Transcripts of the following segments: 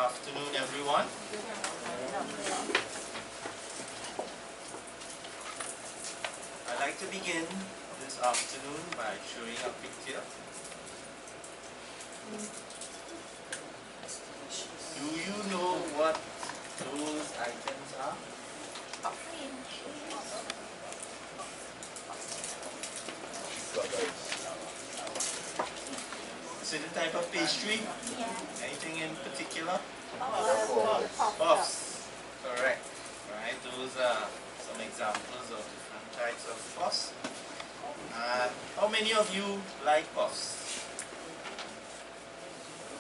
afternoon, everyone. I'd like to begin this afternoon by showing a picture. Do you know what those items are? Is it a type of pastry? Yeah. Anything in particular? Puffs. Puffs. Correct. Right. Those are some examples of different types of puffs. How many of you like puffs?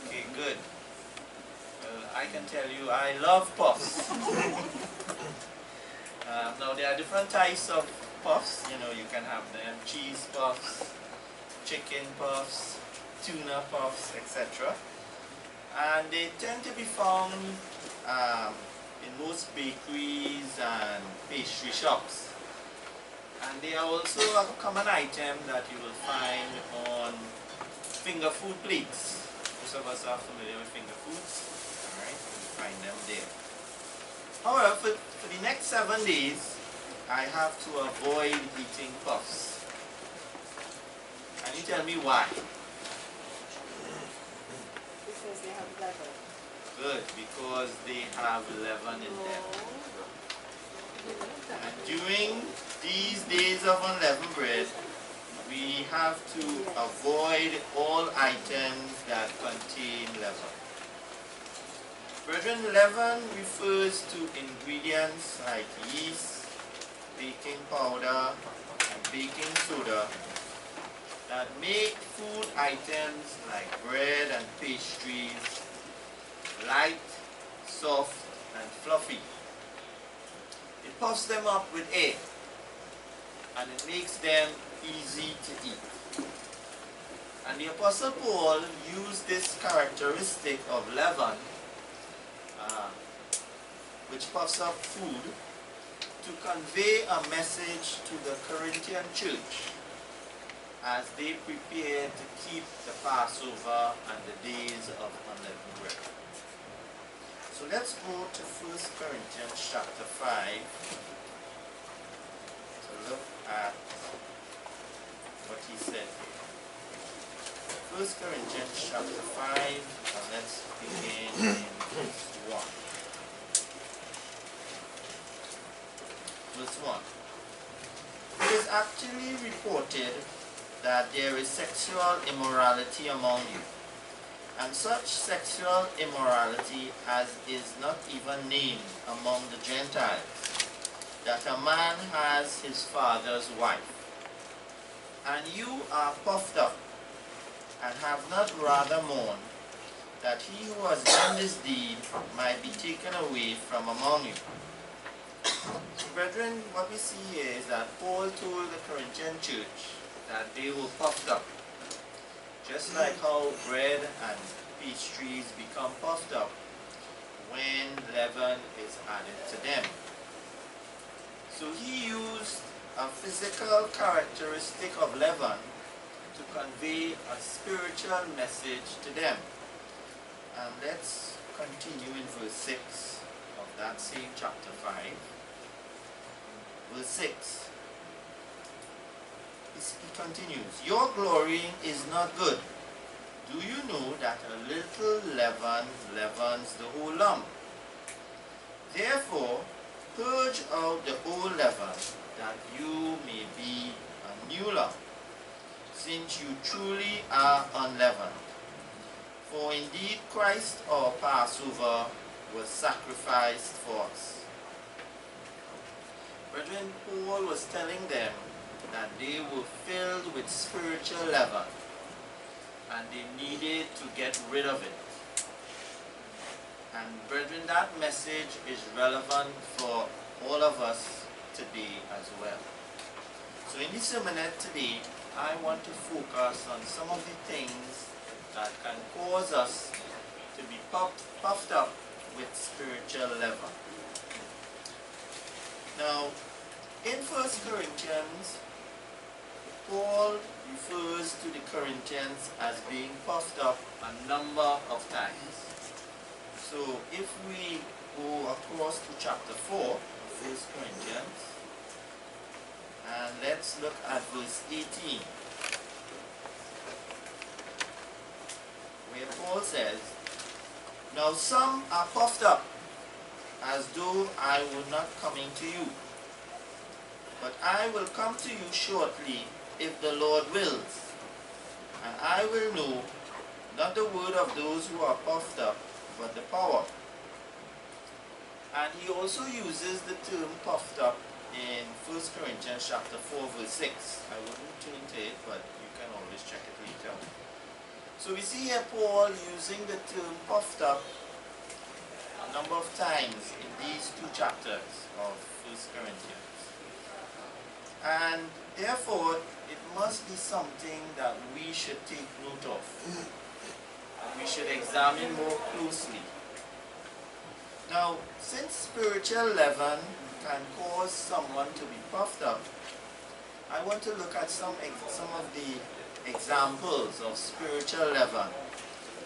Okay, good. Well, I can tell you I love puffs. Now there are different types of puffs. You know, you can have them cheese puffs, chicken puffs, tuna puffs, etc. And they tend to be found in most bakeries and pastry shops. And they are also a common item that you will find on finger food plates. Most of us are familiar with finger foods. Alright, you find them there. However, for the next 7 days, I have to avoid eating puffs. Can you tell me why? Because they have leather. Good, because they have leaven in them. And during these days of unleavened bread, we have to avoid all items that contain leaven. Brethren, leaven refers to ingredients like yeast, baking powder, and baking soda that make food items like bread and pastries light, soft, and fluffy. It puffs them up with air, and it makes them easy to eat. And the Apostle Paul used this characteristic of leaven, which puffs up food, to convey a message to the Corinthian church as they prepared to keep the Passover and the days of unleavened bread. So let's go to 1 Corinthians chapter 5 to look at what he said here. 1 Corinthians chapter 5, and let's begin in verse 1. Verse 1. It is actually reported that there is sexual immorality among you, and such sexual immorality as is not even named among the Gentiles, that a man has his father's wife. And you are puffed up, and have not rather mourned, that he who has done this deed might be taken away from among you. So, brethren, what we see here is that Paul told the Corinthian church that they were puffed up. Just like how bread and pastries become puffed up when leaven is added to them. So he used a physical characteristic of leaven to convey a spiritual message to them. And let's continue in verse 6 of that same chapter 5. Verse 6. He continues, your glorying is not good. Do you know that a little leaven leavens the whole lump? Therefore, purge out the old leaven, that you may be a new lump, since you truly are unleavened. For indeed Christ our Passover was sacrificed for us. Brethren, Paul was telling them that they were filled with spiritual leaven and they needed to get rid of it. And brethren, that message is relevant for all of us today as well. So in this sermonette today, I want to focus on some of the things that can cause us to be puffed up with spiritual leaven. Now, in 1 Corinthians, Paul refers to the Corinthians as being puffed up a number of times. So So if we go across to chapter 4 of 1 Corinthians, and let's look at verse 18, where Paul says, "Now some are puffed up, as though I were not coming to you. But I will come to you shortly, if the Lord wills. And I will know, not the word of those who are puffed up, but the power." And he also uses the term puffed up in 1 Corinthians chapter 4, verse 6. I wouldn't turn to it, but you can always check it later. So we see here Paul using the term puffed up a number of times in these two chapters of 1 Corinthians. And therefore, it must be something that we should take note of. We should examine more closely. Now, since spiritual leaven can cause someone to be puffed up, I want to look at some of the examples of spiritual leaven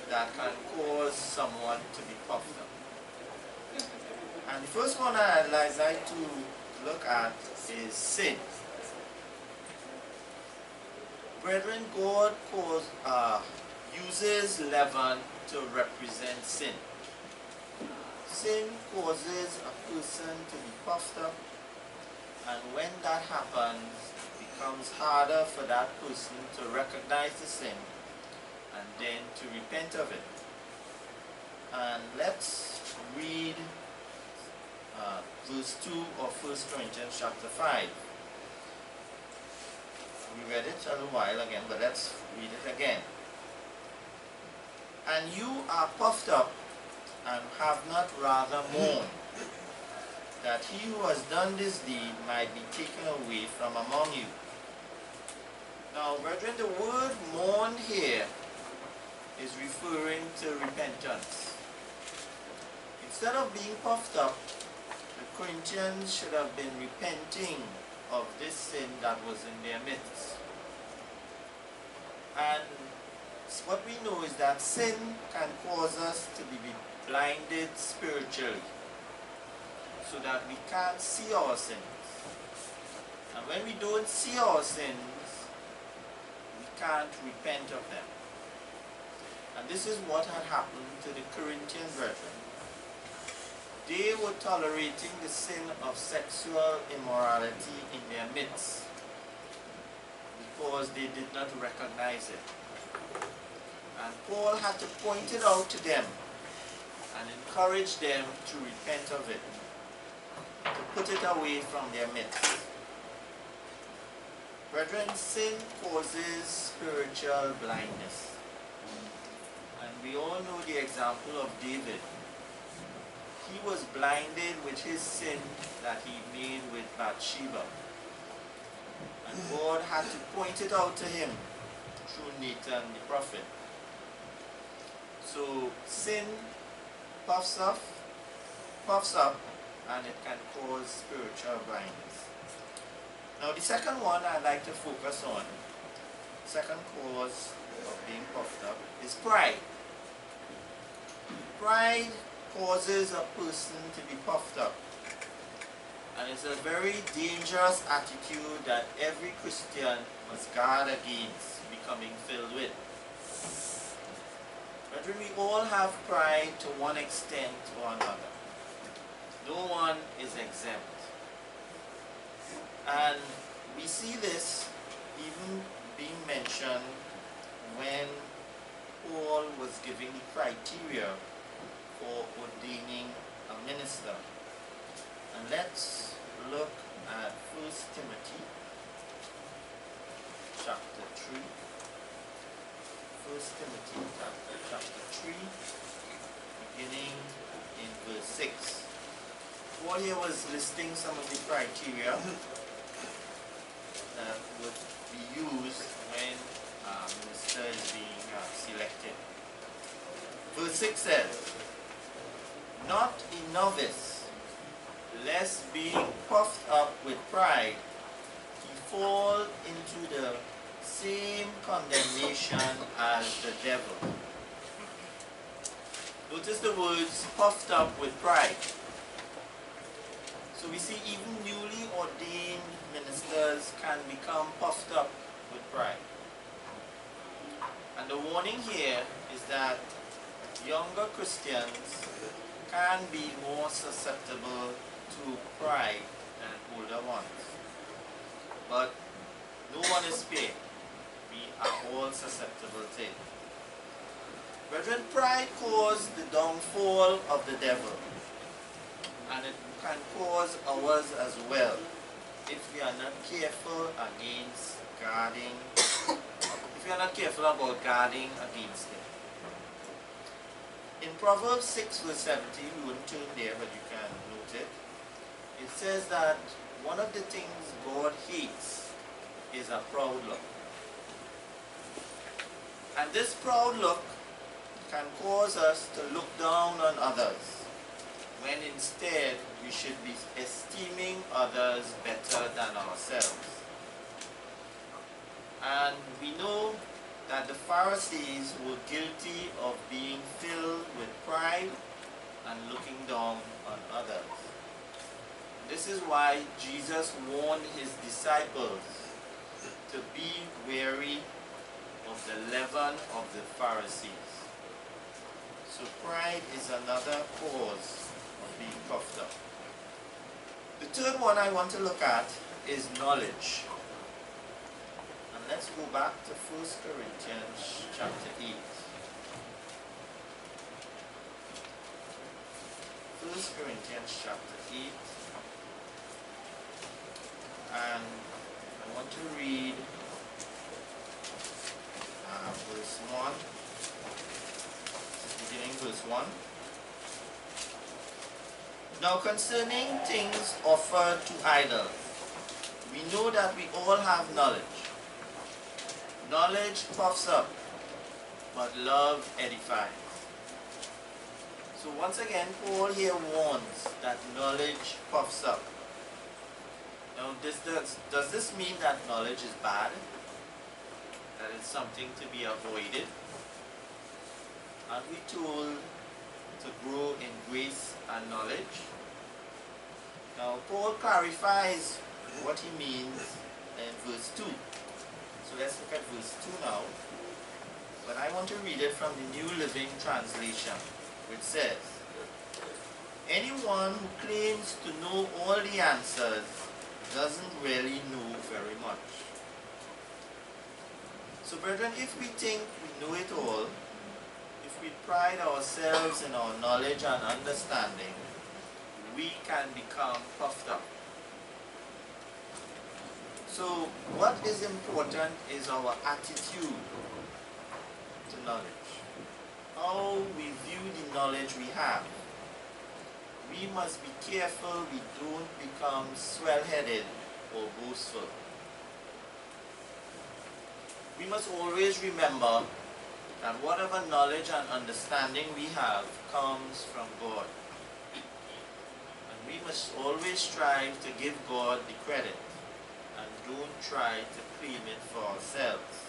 that can cause someone to be puffed up. And the first one I'd like to look at is sin. Brethren, God uses leaven to represent sin. Sin causes a person to be puffed up, and when that happens, it becomes harder for that person to recognize the sin and then to repent of it. And let's read verse 2 of 1 Corinthians chapter 5. We read it a little while again, but let's read it again. "And you are puffed up, and have not rather mourned, that he who has done this deed might be taken away from among you." Now, brethren, the word mourn here is referring to repentance. Instead of being puffed up, the Corinthians should have been repenting of this sin that was in their midst. And what we know is that sin can cause us to be blinded spiritually, so that we can't see our sins. And when we don't see our sins, we can't repent of them. And this is what had happened to the Corinthian brethren. They were tolerating the sin of sexual immorality in their midst because they did not recognize it. And Paul had to point it out to them and encourage them to repent of it, to put it away from their midst. Brethren, sin causes spiritual blindness. And we all know the example of David. He was blinded with his sin that he made with Bathsheba. And God had to point it out to him through Nathan the prophet. So sin puffs up, and it can cause spiritual blindness. Now the second one I'd like to focus on, second cause of being puffed up, is pride. Pride causes a person to be puffed up. And it's a very dangerous attitude that every Christian must guard against becoming filled with. Brethren, we all have pride to one extent or another. No one is exempt. And we see this even being mentioned when Paul was giving the criteria for ordaining a minister. And let's look at 1 Timothy chapter 3. 1 Timothy chapter 3, beginning in verse 6. Paul here was listing some of the criteria that would be used when a minister is being selected. Verse 6 says, "Not a novice, lest being puffed up with pride, he fall into the same condemnation as the devil." Notice the words puffed up with pride. So we see even newly ordained ministers can become puffed up with pride. And the warning here is that younger Christians can be more susceptible to pride than older ones. But no one is spared. We are all susceptible to it. Brethren, pride causes the downfall of the devil. And it can cause ours as well if we are not careful against guarding, if we are not careful about guarding against it. In Proverbs 6 verse 17, we wouldn't turn there, but you can note it. It says that one of the things God hates is a proud look. And this proud look can cause us to look down on others, when instead we should be esteeming others better than ourselves. And we know that the Pharisees were guilty of being filled with pride and looking down on others. This is why Jesus warned his disciples to be wary of the leaven of the Pharisees. So pride is another cause of being puffed up. The third one I want to look at is knowledge. And let's go back to 1 Corinthians chapter 8. 1 Corinthians chapter 8. And I want to read verse 1. Beginning verse 1. Now concerning things offered to idols, we know that we all have knowledge. Knowledge puffs up, but love edifies. So once again, Paul here warns that knowledge puffs up. Now does this mean that knowledge is bad? That it's something to be avoided? Aren't we told to grow in grace and knowledge? Now Paul clarifies what he means in verse 2. So let's look at verse 2 now. But I want to read it from the New Living Translation, which says, anyone who claims to know all the answers doesn't really know very much. So brethren, if we think we know it all, if we pride ourselves in our knowledge and understanding, we can become puffed up. So what is important is our attitude to knowledge. How we view the knowledge we have. We must be careful we don't become swell-headed or boastful. We must always remember that whatever knowledge and understanding we have comes from God. And we must always strive to give God the credit and don't try to claim it for ourselves.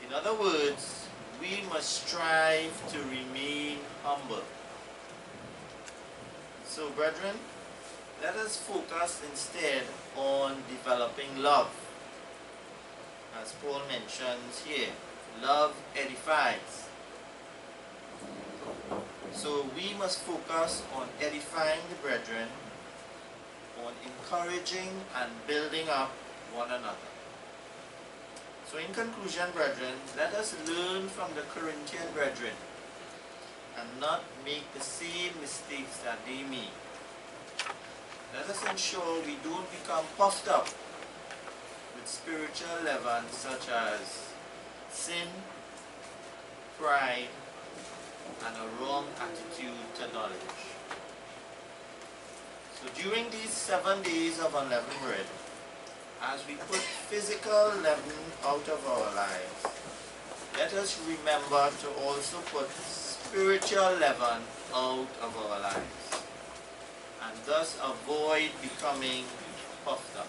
In other words, we must strive to remain humble. So brethren, let us focus instead on developing love. As Paul mentions here, love edifies. So we must focus on edifying the brethren, on encouraging and building up one another. So in conclusion, brethren, let us learn from the Corinthian brethren and not make the same mistakes that they made. Let us ensure we don't become puffed up with spiritual leaven such as sin, pride, and a wrong attitude to knowledge. So during these 7 days of unleavened bread, as we put physical leaven out of our lives, let us remember to also put spiritual leaven out of our lives, and thus avoid becoming puffed up.